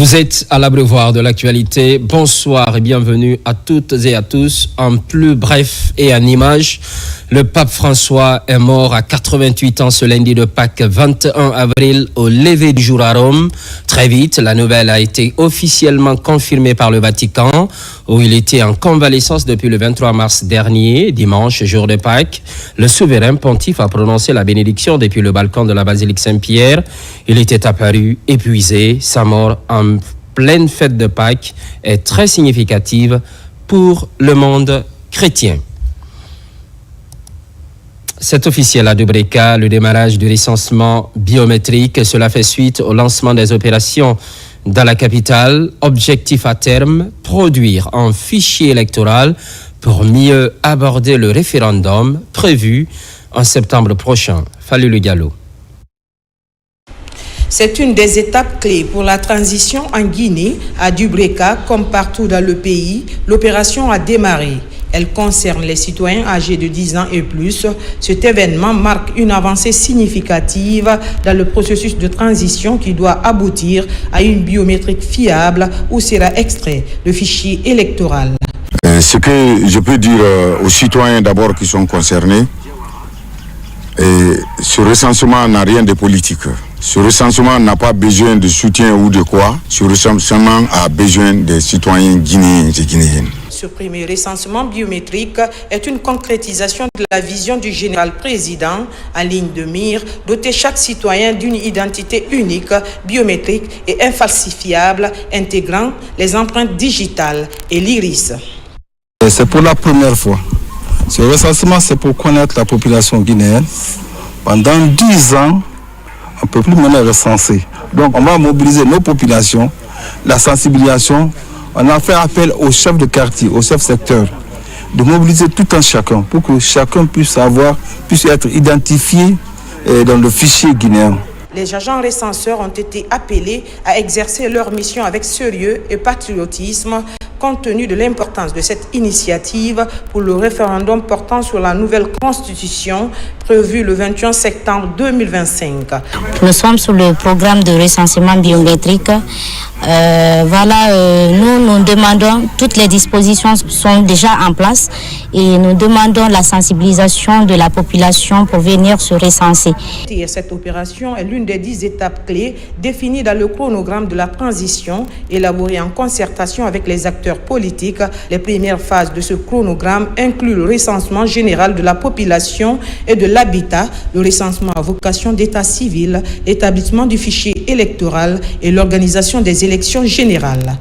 Vous êtes à l'abreuvoir de l'actualité. Bonsoir et bienvenue à toutes et à tous. En plus bref et en images, le pape François est mort à 88 ans ce lundi de Pâques 21 avril au lever du jour à Rome. Très vite, la nouvelle a été officiellement confirmée par le Vatican, où il était en convalescence depuis le 23 mars dernier, dimanche, jour de Pâques. Le souverain pontife a prononcé la bénédiction depuis le balcon de la basilique Saint-Pierre. Il était apparu épuisé. Sa mort en pleine fête de Pâques est très significative pour le monde chrétien. C'est officiel à Dubreka, le démarrage du recensement biométrique. Cela fait suite au lancement des opérations dans la capitale. Objectif à terme, produire un fichier électoral pour mieux aborder le référendum prévu en septembre prochain. Fallu le galop. C'est une des étapes clés pour la transition en Guinée. À Dubreka, comme partout dans le pays, l'opération a démarré. Elle concerne les citoyens âgés de 10 ans et plus. Cet événement marque une avancée significative dans le processus de transition qui doit aboutir à une biométrique fiable où sera extrait le fichier électoral. Ce que je peux dire aux citoyens d'abord qui sont concernés, ce recensement n'a rien de politique. Ce recensement n'a pas besoin de soutien ou de quoi. Ce recensement a besoin des citoyens guinéens et guinéennes. Ce premier recensement biométrique est une concrétisation de la vision du général président en ligne de mire, doter chaque citoyen d'une identité unique, biométrique et infalsifiable, intégrant les empreintes digitales et l'iris. C'est pour la première fois. Ce recensement, c'est pour connaître la population guinéenne. Pendant 10 ans, on ne peut plus maintenant recenser. Donc, on va mobiliser nos populations, la sensibilisation. On a fait appel aux chefs de quartier, aux chefs secteurs, de mobiliser tout un chacun pour que chacun puisse être identifié dans le fichier guinéen. Les agents recenseurs ont été appelés à exercer leur mission avec sérieux et patriotisme, compte tenu de l'importance de cette initiative pour le référendum portant sur la nouvelle constitution prévue le 21 septembre 2025. Nous sommes sous le programme de recensement biométrique. Nous demandons, toutes les dispositions sont déjà en place et nous demandons la sensibilisation de la population pour venir se recenser. Cette opération est l'une des 10 étapes clés définies dans le chronogramme de la transition élaboré en concertation avec les acteurs politiques. Les premières phases de ce chronogramme incluent le recensement général de la population et de l'habitat, le recensement à vocation d'état civil, l'établissement du fichier électoral et l'organisation des élections générales.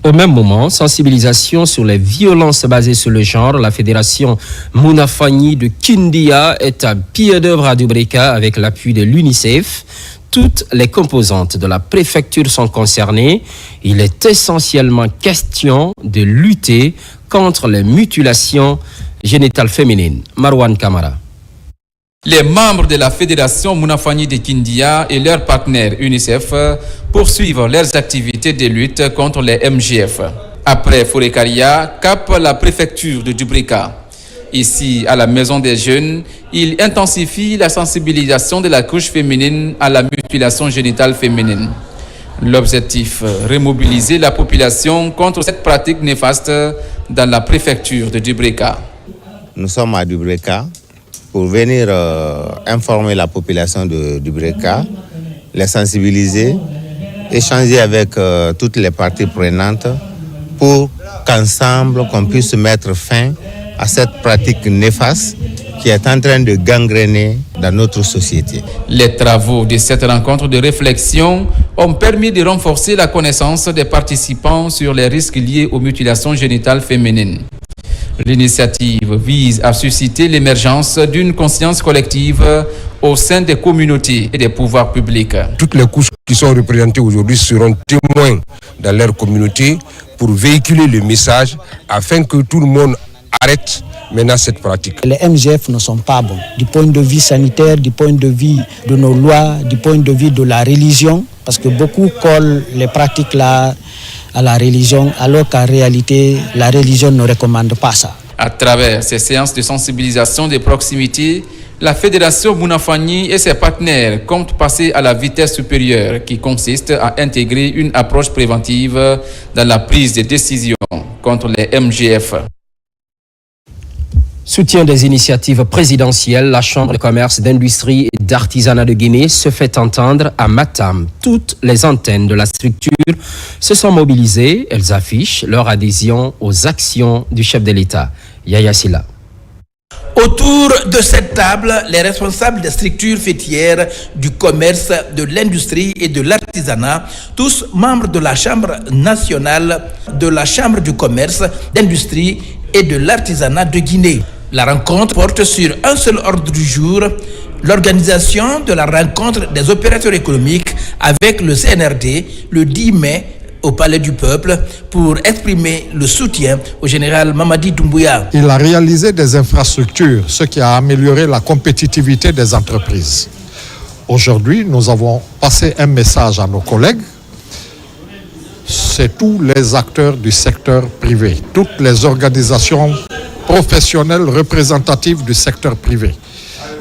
Au même moment, sensibilisation sur les violences basées sur le genre. La fédération Mounafani de Kindia est à pied d'œuvre à Dubreka avec l'appui de l'UNICEF. Toutes les composantes de la préfecture sont concernées. Il est essentiellement question de lutter contre les mutilations génitales féminines. Marwan Kamara. Les membres de la fédération Mounafani de Kindia et leurs partenaires UNICEF poursuivent leurs activités de lutte contre les MGF. Après Forekaria, cap la préfecture de Dubreka. Ici, à la Maison des Jeunes, il intensifie la sensibilisation de la couche féminine à la mutilation génitale féminine. L'objectif, remobiliser la population contre cette pratique néfaste dans la préfecture de Dubreka. Nous sommes à Dubreka pour venir informer la population de Dubreka, les sensibiliser, échanger avec toutes les parties prenantes pour qu'ensemble, qu'on puisse mettre fin à cette pratique néfaste qui est en train de gangréner dans notre société. Les travaux de cette rencontre de réflexion ont permis de renforcer la connaissance des participants sur les risques liés aux mutilations génitales féminines. L'initiative vise à susciter l'émergence d'une conscience collective au sein des communautés et des pouvoirs publics. Toutes les couches qui sont représentées aujourd'hui seront témoins dans leur communauté pour véhiculer le message afin que tout le monde arrête maintenant cette pratique. Les MGF ne sont pas bons du point de vue sanitaire, du point de vue de nos lois, du point de vue de la religion, parce que beaucoup collent les pratiques là à la religion, alors qu'en réalité, la religion ne recommande pas ça. À travers ces séances de sensibilisation de proximité, la Fédération Bounafani et ses partenaires comptent passer à la vitesse supérieure qui consiste à intégrer une approche préventive dans la prise de décisions contre les MGF. Soutien des initiatives présidentielles, la Chambre de commerce, d'industrie et d'artisanat de Guinée se fait entendre à Matam. Toutes les antennes de la structure se sont mobilisées. Elles affichent leur adhésion aux actions du chef de l'État, Yaya Silla. Autour de cette table, les responsables des structures fêtières du commerce, de l'industrie et de l'artisanat, tous membres de la Chambre nationale, de la Chambre du commerce, d'industrie et de l'artisanat de Guinée. La rencontre porte sur un seul ordre du jour, l'organisation de la rencontre des opérateurs économiques avec le CNRD le 10 mai au Palais du Peuple pour exprimer le soutien au général Mamadi Doumbouya. Il a réalisé des infrastructures, ce qui a amélioré la compétitivité des entreprises. Aujourd'hui, nous avons passé un message à nos collègues. C'est tous les acteurs du secteur privé, toutes les organisations professionnelles représentatives du secteur privé.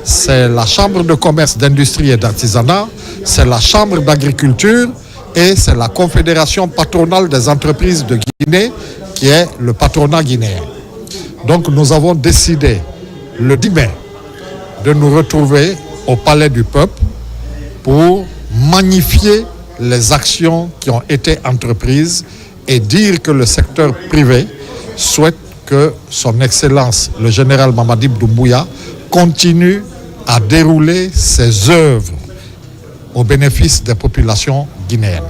C'est la Chambre de commerce, d'industrie et d'artisanat, c'est la Chambre d'agriculture et c'est la Confédération patronale des entreprises de Guinée qui est le patronat guinéen. Donc nous avons décidé le 10 mai de nous retrouver au Palais du Peuple pour magnifier les actions qui ont été entreprises et dire que le secteur privé souhaite que son Excellence, le général Mamadi Doumbouya, continue à dérouler ses œuvres au bénéfice des populations guinéennes.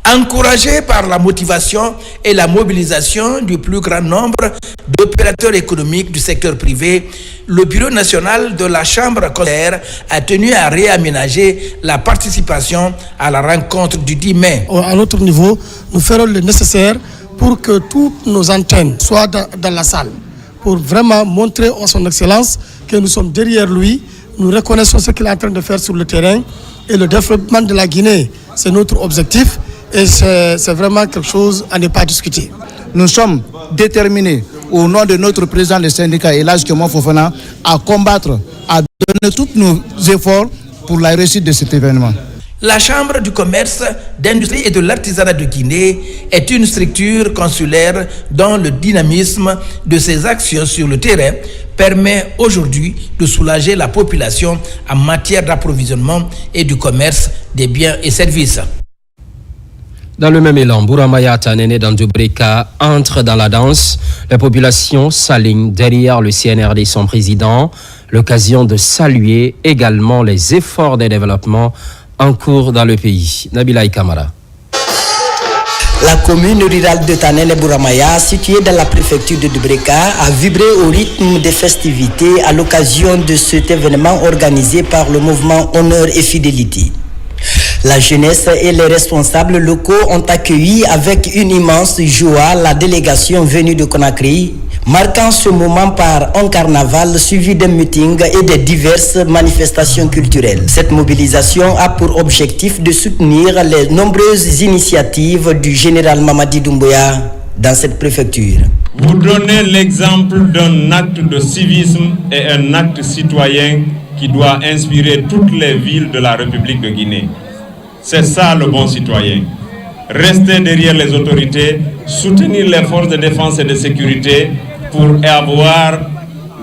Encouragé par la motivation et la mobilisation du plus grand nombre d'opérateurs économiques du secteur privé, le Bureau national de la Chambre consulaire a tenu à réaménager la participation à la rencontre du 10 mai. À notre niveau, nous ferons le nécessaire pour que toutes nos antennes soient dans la salle, pour vraiment montrer à son Excellence que nous sommes derrière lui, nous reconnaissons ce qu'il est en train de faire sur le terrain et le développement de la Guinée, c'est notre objectif. Et c'est vraiment quelque chose à ne pas discuter. Nous sommes déterminés, au nom de notre président du syndicat, Elhadji Kemo Fofana, à combattre, à donner tous nos efforts pour la réussite de cet événement. La Chambre du commerce, d'industrie et de l'artisanat de Guinée est une structure consulaire dont le dynamisme de ses actions sur le terrain permet aujourd'hui de soulager la population en matière d'approvisionnement et du commerce des biens et services. Dans le même élan, Bouramaya Tanene dans Dubreka entre dans la danse. La population s'aligne derrière le CNRD et son président. L'occasion de saluer également les efforts de développement en cours dans le pays. Nabila Kamara. La commune rurale de Tanene Bouramaya, située dans la préfecture de Dubreka, a vibré au rythme des festivités à l'occasion de cet événement organisé par le mouvement Honneur et Fidélité. La jeunesse et les responsables locaux ont accueilli avec une immense joie la délégation venue de Conakry, marquant ce moment par un carnaval suivi d'un meeting et de diverses manifestations culturelles. Cette mobilisation a pour objectif de soutenir les nombreuses initiatives du général Mamadi Doumbouya dans cette préfecture. Vous donnez l'exemple d'un acte de civisme et un acte citoyen qui doit inspirer toutes les villes de la République de Guinée. C'est ça le bon citoyen. Rester derrière les autorités, soutenir les forces de défense et de sécurité pour avoir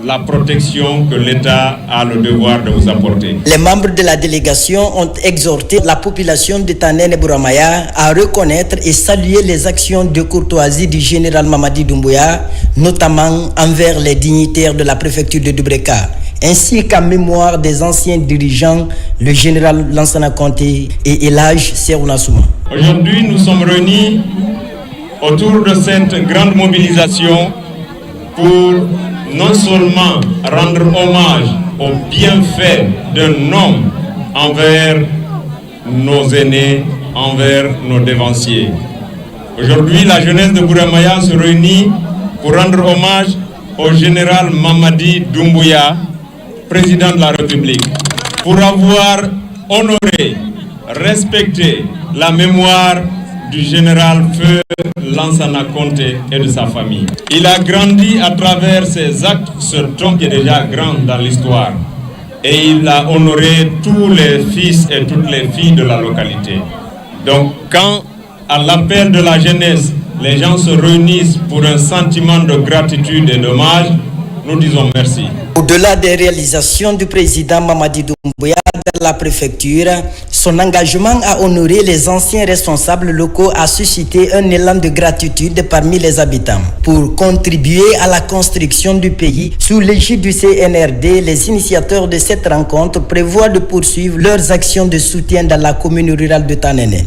la protection que l'État a le devoir de vous apporter. Les membres de la délégation ont exhorté la population de Tanene Bouramaya à reconnaître et saluer les actions de courtoisie du général Mamadi Doumbouya, notamment envers les dignitaires de la préfecture de Dubreka, ainsi qu'en mémoire des anciens dirigeants, le général Lansana Conté et Elhadji Serouna Souma. Aujourd'hui, nous sommes réunis autour de cette grande mobilisation pour non seulement rendre hommage aux bienfaits d'un homme envers nos aînés, envers nos dévanciers. Aujourd'hui, la jeunesse de Bouramaya se réunit pour rendre hommage au général Mamadi Doumbouya, président de la République, pour avoir honoré, respecté la mémoire du général Feu Lansana Conté et de sa famille. Il a grandi à travers ses actes, ce tronc qui est déjà grand dans l'histoire. Et il a honoré tous les fils et toutes les filles de la localité. Donc quand, à l'appel de la jeunesse, les gens se réunissent pour un sentiment de gratitude et d'hommage, nous disons merci. Au-delà des réalisations du président Mamadi Doumbouya de la préfecture, son engagement à honorer les anciens responsables locaux a suscité un élan de gratitude parmi les habitants. Pour contribuer à la construction du pays, sous l'égide du CNRD, les initiateurs de cette rencontre prévoient de poursuivre leurs actions de soutien dans la commune rurale de Tanene.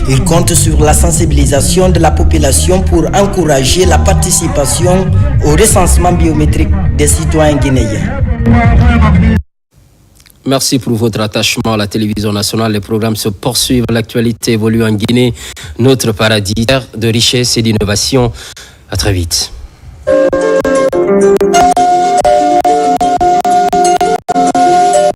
Ils comptent sur la sensibilisation de la population pour encourager la participation au recensement biométrique des citoyens guinéens. Merci pour votre attachement à la télévision nationale. Les programmes se poursuivent. L'actualité évolue en Guinée, notre paradis de richesse et d'innovation. À très vite.